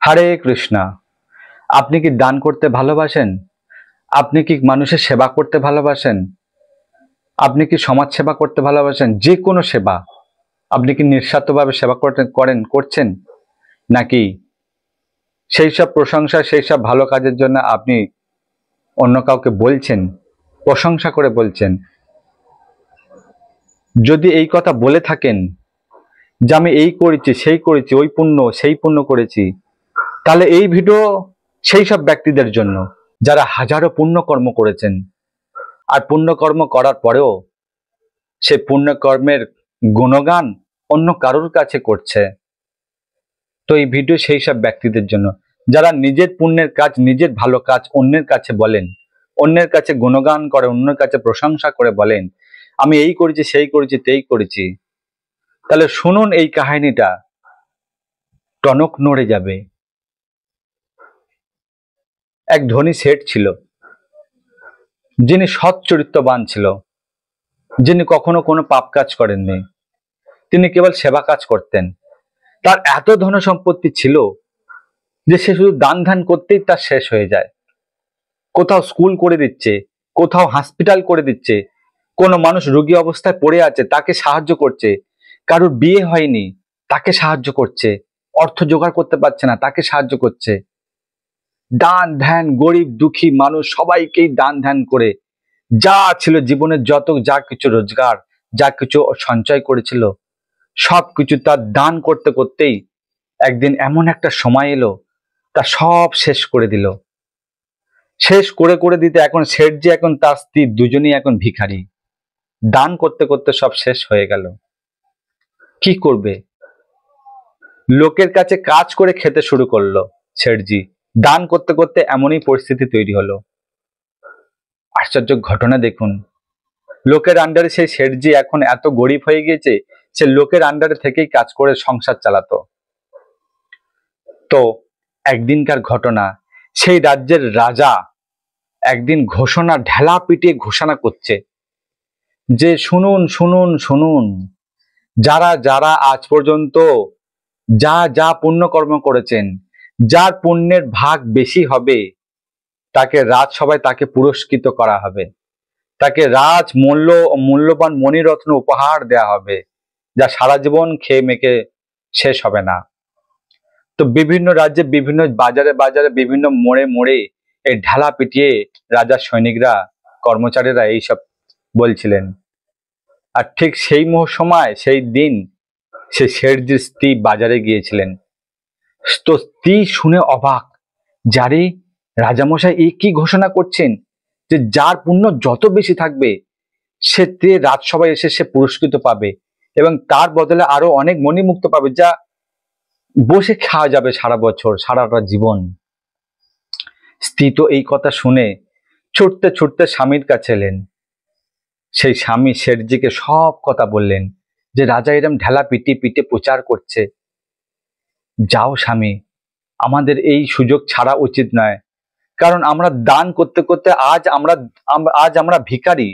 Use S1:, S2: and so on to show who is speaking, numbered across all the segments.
S1: হরে কৃষ্ণা। আপনি কি দান করতে ভালোবাসেন? আপনি কি মানুষের সেবা করতে ভালোবাসেন? আপনি কি সমাজ সেবা করতে ভালোবাসেন? যে কোনো সেবা আপনি কি নিঃস্বার্থভাবে সেবা করছেন, নাকি সেই সব প্রশংসা, সেই সব ভালো কাজের জন্য আপনি অন্য কাউকে বলছেন, প্রশংসা করে বলছেন? যদি এই কথা বলে থাকেন যে আমি এই করেছি, সেই করেছি, ওই পুণ্য সেই পুণ্য করেছি, তাহলে এই ভিডিও সেই সব ব্যক্তিদের জন্য যারা হাজারো পুণ্যকর্ম করেছেন, আর পুণ্যকর্ম করার পরেও সে পুণ্যকর্মের গুণগান অন্য কারোর কাছে করছে। তো এই ভিডিও সেই সব ব্যক্তিদের জন্য যারা নিজের পুণ্যের কাজ, নিজের ভালো কাজ অন্যের কাছে বলেন, অন্যের কাছে গুণগান করে, অন্যের কাছে প্রশংসা করে বলেন আমি এই করেছি, সেই করেছি, তেই করেছি। তাহলে শুনুন এই কাহিনীটা, টনক নড়ে যাবে। এক ধনী শেঠ ছিল, যিনি সৎ চরিত্রবান ছিল, যিনি কখনো কোনো পাপ কাজ করেননি, তিনি কেবল সেবা কাজ করতেন। তার এত ধন সম্পত্তি ছিল যে সে শুধু দান ধ্যান করতেই তার শেষ হয়ে যায়। কোথাও স্কুল করে দিচ্ছে, কোথাও হসপিটাল করে দিচ্ছে, কোনো মানুষ রোগী অবস্থায় পড়ে আছে তাকে সাহায্য করছে, কারোর বিয়ে হয়নি তাকে সাহায্য করছে, অর্থ জোগাড় করতে পারছে না তাকে সাহায্য করছে। দান ধ্যান, গরিব দুঃখী মানুষ সবাইকেই দান ধ্যান করে যা ছিল জীবনের যত যা কিছু রোজগার, যা কিছু সঞ্চয় করেছিল, সবকিছু তার দান করতে করতেই একদিন এমন একটা সময় এলো তা সব শেষ করে দিল। শেষ করে করে দিতে এখন শেঠজি, এখন তার স্ত্রী দুজনেই এখন ভিখারি। দান করতে করতে সব শেষ হয়ে গেল। কি করবে? লোকের কাছে কাজ করে খেতে শুরু করলো শেঠজি। দান করতে করতে এমনই পরিস্থিতি তৈরি হলো। আশ্চর্য ঘটনা দেখুন, লোকের আন্ডারে সেই শেঠজি এখন এত গরিব হয়ে গিয়েছে, সে লোকের আন্ডারে থেকেই কাজ করে সংসার চালাতো। তো একদিনকার ঘটনা, সেই রাজ্যের রাজা একদিন ঘোষণা, ঢেলা পিটিয়ে ঘোষণা করছে যে শুনুন শুনুন শুনুন, যারা যারা আজ পর্যন্ত যা যা পুণ্যকর্ম করেছেন, যার পুণ্যের ভাগ বেশি হবে তাকে রাজসভায় তাকে পুরস্কৃত করা হবে, তাকে মূল্যবান মণিরত্ন উপহার দেয়া হবে, যা সারা জীবন খেয়ে মেখে শেষ হবে না। তো বিভিন্ন রাজ্যে, বিভিন্ন বাজারে বাজারে, বিভিন্ন মোড়ে মোড়ে এই ঢালা পিটিয়ে রাজার সৈনিকরা, কর্মচারীরা এইসব বলছিলেন। আর ঠিক সেই সময়, সেই দিন সে শেঠজির স্ত্রী বাজারে গিয়েছিলেন। তো স্ত্রী শুনে অবাক, যারে রাজামশাই এই কি ঘোষণা করছেন যে যার পুণ্য যত বেশি থাকবে সে রাজসভায় এসে সে পুরস্কৃত পাবে এবং তার বদলে আরো অনেক মণিমুক্ত পাবে, যা বসে খাওয়া যাবে সারা বছর, সারাটা জীবন। স্ত্রী তো এই কথা শুনে ছুটতে ছুটতে স্বামীর কাছে এলেন। সেই স্বামী শেঠজিকে সব কথা বললেন যে রাজা এরম ঢেলা পিটিয়ে পিটিয়ে প্রচার করছে। যাও স্বামী, আমাদের এই সুযোগ ছাড়া উচিত নয়, কারণ আমরা দান করতে করতে আজ আমরা ভিখারি,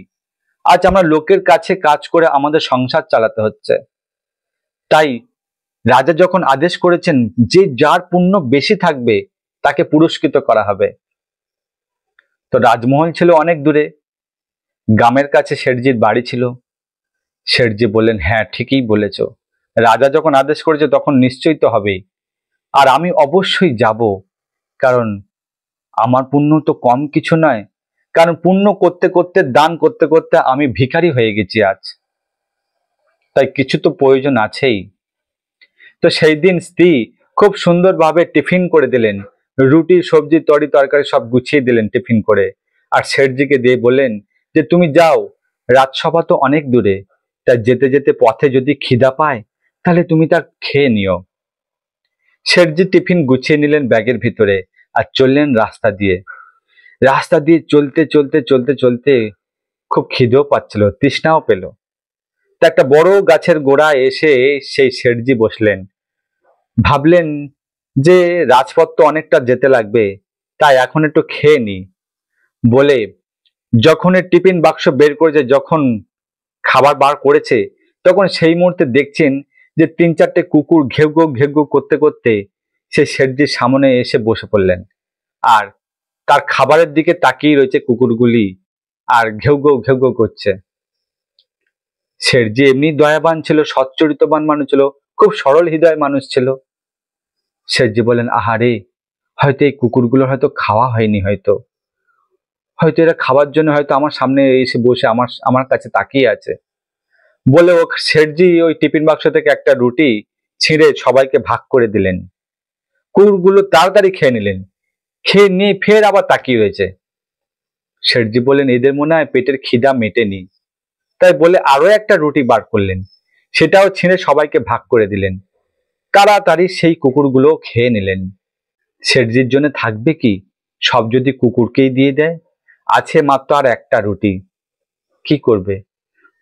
S1: আজ আমরা লোকের কাছে কাজ করে আমাদের সংসার চালাতে হচ্ছে। তাই রাজা যখন আদেশ করেছেন যে যার পুণ্য বেশি থাকবে তাকে পুরস্কৃত করা হবে। তো রাজমহল ছিল অনেক দূরে, গ্রামের কাছে শেঠজির বাড়ি ছিল। শেঠজি বললেন, হ্যাঁ ঠিকই বলেছ, রাজা যখন আদেশ করেছে তখন নিশ্চয়ই তো হবেই, আর আমি অবশ্যই যাব, কারণ আমার পুণ্য তো কম কিছু নয়, কারণ পুণ্য করতে করতে, দান করতে করতে আমি ভিখারি হয়ে গেছি আজ, তাই কিছু তো প্রয়োজন আছেই। তো সেই দিন স্ত্রী খুব সুন্দরভাবে টিফিন করে দিলেন, রুটি সবজি তরি তরকারি সব গুছিয়ে দিলেন টিফিন করে, আর শেঠজিকে দিয়ে বললেন যে তুমি যাও, রাজসভা তো অনেক দূরে, তাই যেতে যেতে পথে যদি খিদা পায় তাহলে তুমি তা খেয়ে নিও। শেঠজি টিফিন গুছিয়ে নিলেন ব্যাগের ভিতরে আর চললেন রাস্তা দিয়ে। রাস্তা দিয়ে চলতে চলতে চলতে চলতে খুব খিদেও পাচ্ছিল, তৃষ্ণাও পেল। তা একটা বড় গাছের গোড়ায় এসে সেই শেঠজি বসলেন। ভাবলেন যে রাজপথ তো অনেকটা যেতে লাগবে, তাই এখন একটু খেয়ে নি বলে যখন টিফিন বাক্স বের করেছে, যখন খাবার বার করেছে, তখন সেই মুহূর্তে দেখছেন যে 3-4টে কুকুর ঘেউ ঘেউ ঘেউ ঘেউ করতে করতে সে শেঠজির সামনে এসে বসে পড়লেন, আর তার খাবারের দিকে তাকিয়ে রয়েছে কুকুরগুলি, আর ঘেউ ঘেউ ঘেউ ঘেউ করছে। শেঠজি এমনি দয়াবান ছিল, সচ্চরিতবান মানুষ ছিল, খুব সরল হৃদয় মানুষ ছিল। শেঠজি বলেন, আহারে, হয়তো এই কুকুরগুলো হয়তো খাওয়া হয়নি, হয়তো হয়তো এরা খাবার জন্য হয়তো আমার সামনে এসে বসে আমার কাছে তাকিয়ে আছে। বলে ও শেঠজি ওই টিফিন বাক্স থেকে একটা রুটি ছিঁড়ে সবাইকে ভাগ করে দিলেন। কুকুরগুলো তাড়াতাড়ি খেয়ে নিলেন, খেয়ে নিয়ে ফের আবার তাকিয়ে রয়েছে। শেঠজি বললেন, এদের মনে হয় পেটের খিদা মেটেনি, তাই বলে আরো একটা রুটি বার করলেন, সেটাও ছিঁড়ে সবাইকে ভাগ করে দিলেন। তাড়াতাড়ি সেই কুকুরগুলো খেয়ে নিলেন। শেঠজির জন্য থাকবে কি? সব যদি কুকুরকেই দিয়ে দেয়। আছে মাত্র আর একটা রুটি, কি করবে?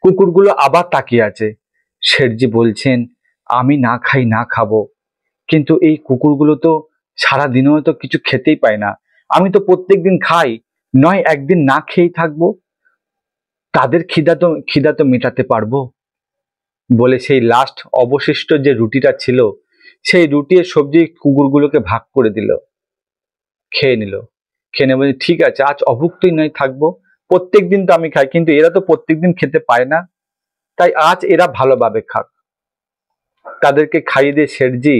S1: কুকুরগুলো আবার তাকিয়ে আছে। শেঠজি বলছেন, আমি না খাই না খাবো, কিন্তু এই কুকুরগুলো তো সারা দিনেও তো কিছু খেতেই পায় না। আমি তো প্রত্যেকদিন খাই, নয় একদিন না খেয়েই থাকবো, তাদের খিদা তো মেটাতে পারবো। বলে সেই লাস্ট অবশিষ্ট যে রুটিটা ছিল, সেই রুটি আর সবজি কুকুরগুলোকে ভাগ করে দিল, খেয়ে নিল। খেয়ে নেবে, ঠিক আছে, আজ অভুক্তই নয় থাকবো, প্রত্যেকদিন তো আমি খাই, কিন্তু এরা তো প্রত্যেকদিন খেতে পায় না, তাই আজ এরা ভালোভাবে খাক। তাদেরকে খাইয়ে দিয়ে শেঠজি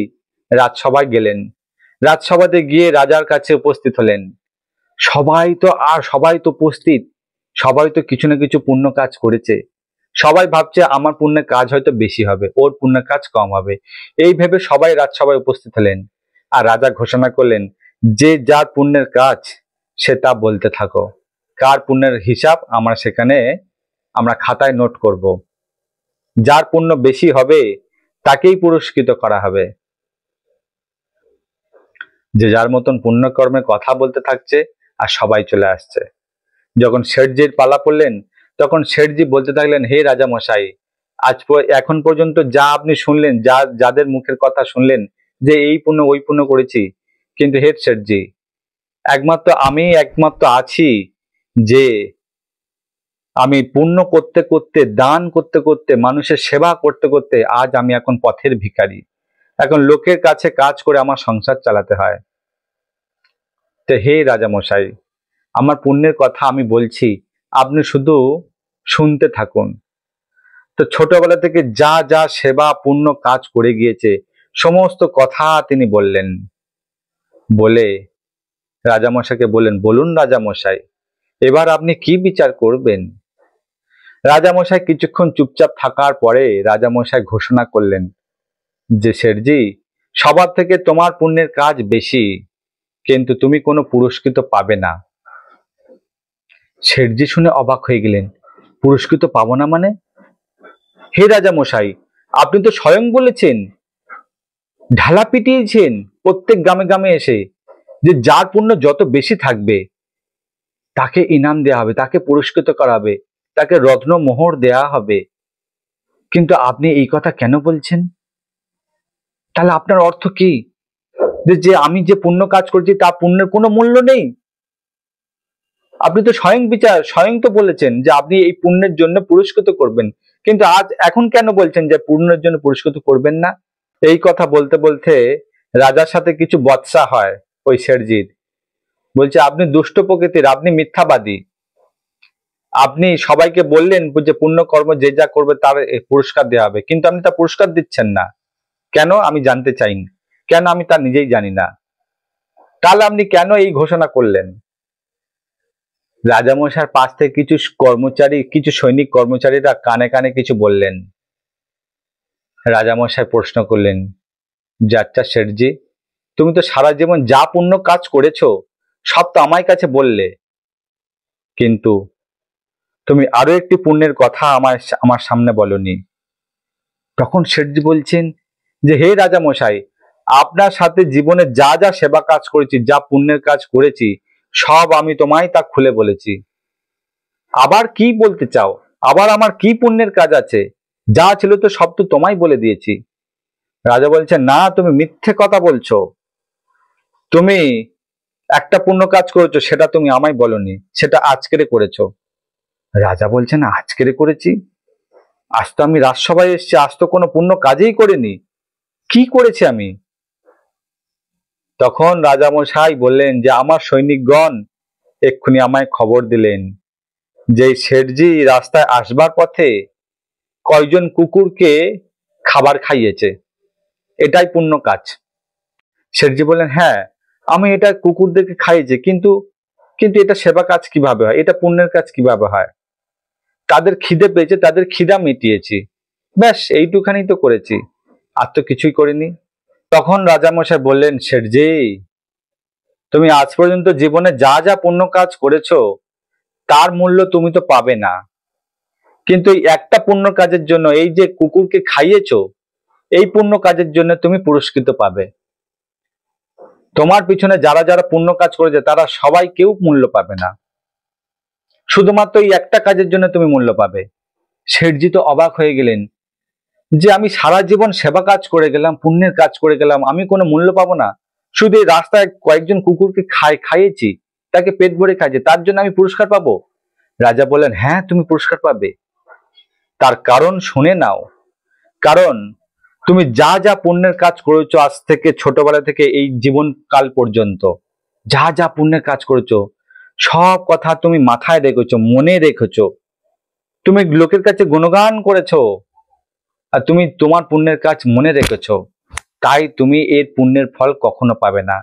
S1: রাজসভায় গেলেন। রাজসভাতে গিয়ে রাজার কাছে উপস্থিত হলেন। সবাই তো উপস্থিত, সবাই তো কিছু না কিছু পুণ্য কাজ করেছে। সবাই ভাবছে আমার পুণ্যের কাজ হয়তো বেশি হবে, ওর পুণ্যের কাজ কম হবে। এই ভেবে সবাই রাজসভায় উপস্থিত হলেন। আর রাজা ঘোষণা করলেন, যে যার পুণ্যের কাজ সে তা বলতে থাকো, কার পুণ্যের হিসাব আমরা খাতায় নোট করব। যার পুণ্য বেশি হবে তাকেই পুরস্কৃত করা হবে। যে যার মতন পুণ্যকর্মের কথা বলতে থাকছে, আর সবাই চলে আসছে। যখন শেঠজির পালা পড়লেন, তখন শেঠজি বলতে থাকলেন, হে রাজা মশাই, এখন পর্যন্ত যা আপনি শুনলেন, যাদের মুখের কথা শুনলেন যে এই পুণ্য ওই পুণ্য করেছি, কিন্তু হে শেঠজি, একমাত্র আছি যে আমি পুণ্য করতে করতে, দান করতে করতে, মানুষের সেবা করতে করতে আজ আমি এখন পথের ভিখারি। এখন লোকের কাছে কাজ করে আমার সংসার চালাতে হয়। তো হে রাজা মশাই, আমার পুণ্যের কথা আমি বলছি, আপনি শুধু শুনতে থাকুন। তো ছোটবেলা থেকে যা যা সেবা পুণ্য কাজ করে গিয়েছে সমস্ত কথা তিনি বললেন। বলে রাজামশাইকে বললেন, বলুন রাজামশাই, এবার আপনি কি বিচার করবেন? রাজামশাই কিছুক্ষণ চুপচাপ থাকার পরে রাজামশাই ঘোষণা করলেন যে, শেঠজি, সবার থেকে তোমার পুণ্যের কাজ বেশি, কিন্তু তুমি কোনো পুরস্কৃত পাবে না। শেঠজি শুনে অবাক হয়ে গেলেন, পুরস্কৃত পাবো না মানে? হে রাজামশাই, আপনি তো স্বয়ং বলেছেন, ঢালা পিটিয়েছেন প্রত্যেক গ্রামে গ্রামে এসে, যে যার পুণ্য যত বেশি থাকবে তাকে ইনাম দেওয়া হবে, তাকে পুরস্কৃত করা হবে, তাকে রত্ন মোহর দেয়া হবে। কিন্তু আপনি এই কথা কেন বলছেন? তাহলে আপনার অর্থ কি? যে আমি যে পুণ্য কাজ করছি তা পুণ্যের কোনো মূল্য নেই? আপনি তো স্বয়ং তো বলেছেন যে আপনি এই পুণ্যের জন্য পুরস্কৃত করবেন, কিন্তু এখন কেন বলছেন যে পুণ্যের জন্য পুরস্কৃত করবেন না? এই কথা বলতে বলতে রাজার সাথে কিছু বচসা হয় ওই শেঠজির। বলছে, আপনি দুষ্ট প্রকৃতির, আপনি মিথ্যাবাদী। আপনি সবাইকে বললেন যে পুণ্যকর্ম যে যা করবে তার পুরস্কার দেওয়া হবে, কিন্তু আপনি তা পুরস্কার দিচ্ছেন না কেন? আমি জানতে চাই কেন, আমি তা নিজেই জানি না। তাহলে আপনি কেন এই ঘোষণা করলেন? রাজামশার পাশ থেকে কিছু সৈনিক কর্মচারীরা কানে কানে কিছু বললেন। রাজামশাই প্রশ্ন করলেন, যাচ্ছা শেঠজি, তুমি তো সারা জীবন যা পুণ্য কাজ করেছো সব তো আমার কাছে বললে, কিন্তু তুমি আরো একটি পুণ্যের কথা আমার সামনে বলনি। তখন শেঠজি বলছেন যে, হে রাজামশাই, আপনার সাথে জীবনে যা যা সেবা কাজ করেছি, যা পুণ্যের কাজ করেছি, সব আমি তোমায় তা খুলে বলেছি। আবার কি বলতে চাও? আবার আমার কি পুণ্যের কাজ আছে? যা ছিল তো সব তো তোমায় বলে দিয়েছি। রাজা বলছেন, না, তুমি মিথ্যে কথা বলছো। তুমি একটা পুণ্য কাজ করেছো, সেটা তুমি আমায় বলনি, সেটা আজকেরে করেছো। রাজা বলছেন, আজকেরে করেছি? আজ তো আমি রাজসভায় এসেছি, আজ তো কোনো পুণ্য কাজেই করিনি। কি করেছি আমি? তখন রাজামশাই বললেন যে আমার সৈনিকগণ এক্ষুনি আমায় খবর দিলেন যে শেঠজি রাস্তায় আসবার পথে কয়জন কুকুরকে খাবার খাইয়েছে, এটাই পুণ্য কাজ। শেঠজি বললেন, হ্যাঁ আমি এটা কুকুরদেরকে খাইয়েছি, কিন্তু কিন্তু এটা সেবা কাজ কিভাবে হয়, এটা পুণ্যের কাজ কিভাবে হয়? তাদের খিদে পেয়েছে, তাদের খিদা মিটিয়েছি, ব্যাস এইটুখানি তো করেছি, আর তো কিছুই করিনি। তখন রাজামশাই বললেন, শেঠজি তুমি আজ পর্যন্ত জীবনে যা যা পুণ্য কাজ করেছো তার মূল্য তুমি তো পাবে না, কিন্তু এই একটা পুণ্য কাজের জন্য, এই যে কুকুরকে খাইয়েছো, এই পুণ্য কাজের জন্য তুমি পুরস্কৃত পাবে। তোমার পিছনে যারা যারা পুণ্য কাজ করেছে তারা সবাই কেউ মূল্য পাবে না, শুধুমাত্র এই একটা কাজের জন্য তুমি মূল্য পাবে। শেঠজি তো অবাক হয়ে গেলেন যে আমি সারা জীবন সেবা কাজ করে গেলাম, পুণ্যের কাজ করে গেলাম, আমি কোনো মূল্য পাবো না? শুধু এই রাস্তায় কয়েকজন কুকুরকে খাইয়েছি, তাকে পেট ভরে খাইয়েছি, তার জন্য আমি পুরস্কার পাবো? রাজা বললেন, হ্যাঁ তুমি পুরস্কার পাবে। তার কারণ শুনে নাও। কারণ তুমি যা যা পুণ্যের কাজ করেছো আজ থেকে, ছোটবেলা থেকে এই জীবন কাল পর্যন্ত যা যা পুণ্যের কাজ করেছো, সব কথা তুমি মাথায় রেখেছো, মনে রেখেছো, তুমি লোকের কাছে গুণগান করেছো, আর তুমি তোমার পুণ্যের কাজ মনে রেখেছো, তাই তুমি এর পুণ্যের ফল কখনো পাবে না।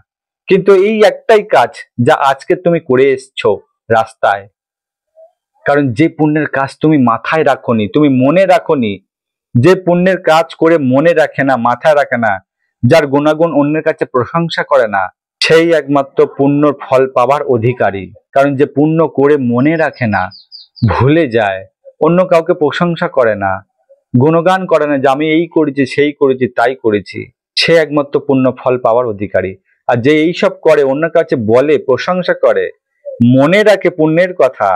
S1: কিন্তু এই একটাই কাজ যা আজকে তুমি করে এসছো রাস্তায়, কারণ যে পুণ্যের কাজ তুমি মাথায় রাখোনি, তুমি মনে রাখোনি, যে পুণ্যের কাজ করে মনে রাখে না, মাথায় রাখে না, যার গুণাগুণ অন্যের কাছে প্রশংসা করে না, সেই একমাত্র পুণ্যর ফল পাবার অধিকারী। কারণ যে পুণ্য করে মনে রাখে না, ভুলে যায়, অন্য কাউকে প্রশংসা করে না, গুণগান করে না যে আমি এই করেছি, সেই করেছি, তাই করেছি, সে একমাত্র পুণ্য ফল পাওয়ার অধিকারী। আর যে এইসব করে, অন্য কাছে বলে, প্রশংসা করে, মনে রাখে পুণ্যের কথা,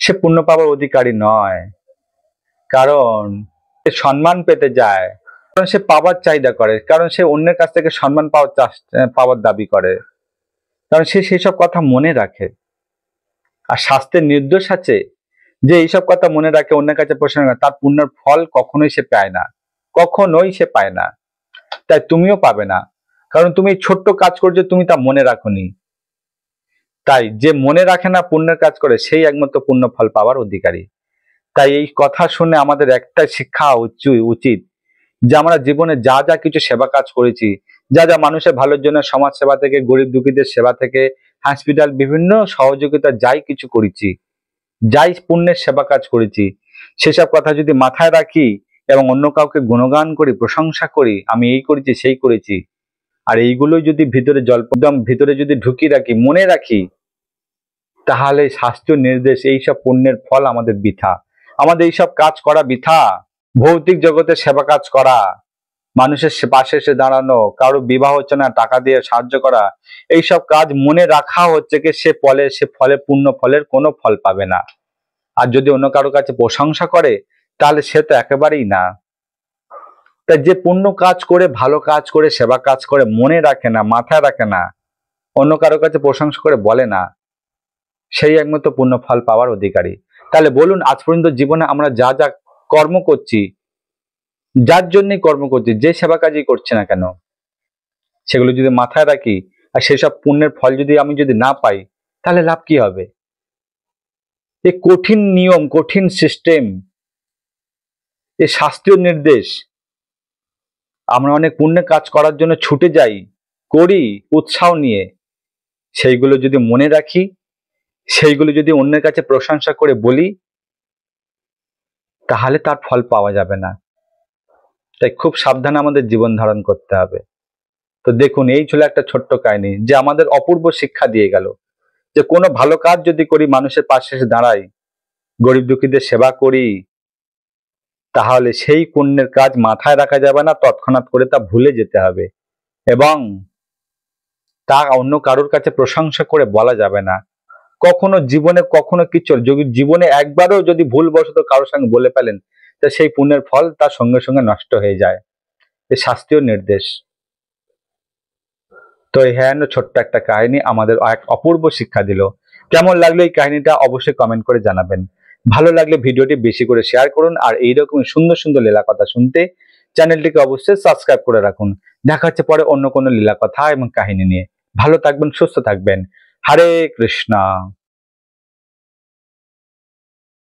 S1: সে পুণ্য পাওয়ার অধিকারী নয়। কারণ সে সম্মান পেতে যায়, কারণ সে পাওয়ার চাহিদা করে, কারণ সে অন্যের কাছ থেকে সম্মান পাওয়ার দাবি করে, কারণ সে সেসব কথা মনে রাখে। আর শাস্ত্রের নির্দেশ আছে যে এইসব কথা মনে রাখে, অন্যের কাছে প্রশংসা করে, তার পুণ্যের ফল কখনোই সে পায় না, কখনোই সে পায় না। তাই তুমিও পাবে না, কারণ তুমি ছোট্ট কাজ করছো, তুমি তা মনে রাখোনি। তাই যে মনে রাখে না, পুণ্যের কাজ করে, সেই একমাত্র পুণ্য ফল পাওয়ার অধিকারী। তাই এই কথা শুনে আমাদের একটা শিক্ষা উচিত যে আমরা জীবনে যা যা কিছু সেবা কাজ করেছি, যা যা মানুষের ভালোর জন্য, সমাজ সেবা থেকে, গরিব দুঃখীদের সেবা থেকে, হসপিটাল, বিভিন্ন সহযোগিতা যাই কিছু করেছি, যাই পুণ্যের সেবা কাজ করেছি, সেসব কথা যদি মাথায় রাখি এবং অন্য কাউকে গুণগান করি, প্রশংসা করি, আমি এই করেছি, সেই করেছি, আর এইগুলো যদি ভিতরে জলপদম ভিতরে যদি ঢুকিয়ে রাখি, মনে রাখি, তাহলে শাস্ত্রীয় নির্দেশ এইসব পুণ্যের ফল আমাদের বৃথা, আমাদের এইসব কাজ করা বৃথা। ভৌতিক জগতের সেবা কাজ করা, মানুষের পাশে এসে দাঁড়ানো, কারো বিবাহ হচ্ছে না টাকা দিয়ে সাহায্য করা, এইসব কাজ মনে রাখা হচ্ছে কি সে ফলে পুণ্য ফলের কোনো ফল পাবে না। আর যদি অন্য কারো কাছে প্রশংসা করে, তাহলে সে তো একেবারেই না। তাই যে পুণ্য কাজ করে, ভালো কাজ করে, সেবা কাজ করে, মনে রাখে না, মাথায় রাখে না, অন্য কারো কাছে প্রশংসা করে বলে না, সেই একমাত্র পুণ্য ফল পাওয়ার অধিকারী। তাহলে বলুন, আজ পর্যন্ত জীবনে আমরা যা যা কর্ম করছি, যার জন্যই কর্ম করছি, যে সেবা কাজই করছি না কেন, সেগুলো যদি মাথায় রাখি, আর সেসব পুণ্যের ফল যদি আমি না পাই, তাহলে লাভ কি হবে? এই কঠিন নিয়ম, কঠিন সিস্টেম, এই শাস্ত্রীয় নির্দেশ, আমরা অনেক পুণ্যের কাজ করার জন্য ছুটে যাই, করি উৎসাহ নিয়ে, সেইগুলো যদি মনে রাখি, সেইগুলো যদি অন্যের কাছে প্রশংসা করে বলি, তাহলে তার ফল পাওয়া যাবে না। তাই খুব সাবধানে আমাদের জীবন ধারণ করতে হবে। তো দেখুন, এই ছিল একটা ছোট্ট কাহিনী যে আমাদের অপূর্ব শিক্ষা দিয়ে গেল যে কোনো ভালো কাজ যদি করি, মানুষের পাশে এসে দাঁড়াই, গরিব দুঃখীদের সেবা করি, তাহলে সেই পুণ্যের কাজ মাথায় রাখা যাবে না, তৎক্ষণাৎ করে তা ভুলে যেতে হবে, এবং তা অন্য কারোর কাছে প্রশংসা করে বলা যাবে না। কখনো জীবনে কখনো কিছু যদি জীবনে একবারও যদি ভুলবশত কারোর সঙ্গে বলে ফেলেন, তা সেই পুণ্যের ফল তার সঙ্গে সঙ্গে নষ্ট হয়ে যায়। এই শাস্ত্রীয় নির্দেশ। তো এই ছোট্ট একটা কাহিনী আমাদের এক অপূর্ব শিক্ষা দিল। কেমন লাগলো এই কাহিনীটা অবশ্যই কমেন্ট করে জানাবেন। ভালো লাগলে ভিডিওটি বেশি করে শেয়ার করুন, আর এইরকম সুন্দর সুন্দর লীলা কথা শুনতে চ্যানেলটিকে অবশ্যই সাবস্ক্রাইব করে রাখুন। দেখা হচ্ছে পরে অন্য কোনো লীলা কথা এবং কাহিনী নিয়ে। ভালো থাকবেন, সুস্থ থাকবেন। হরে কৃষ্ণা।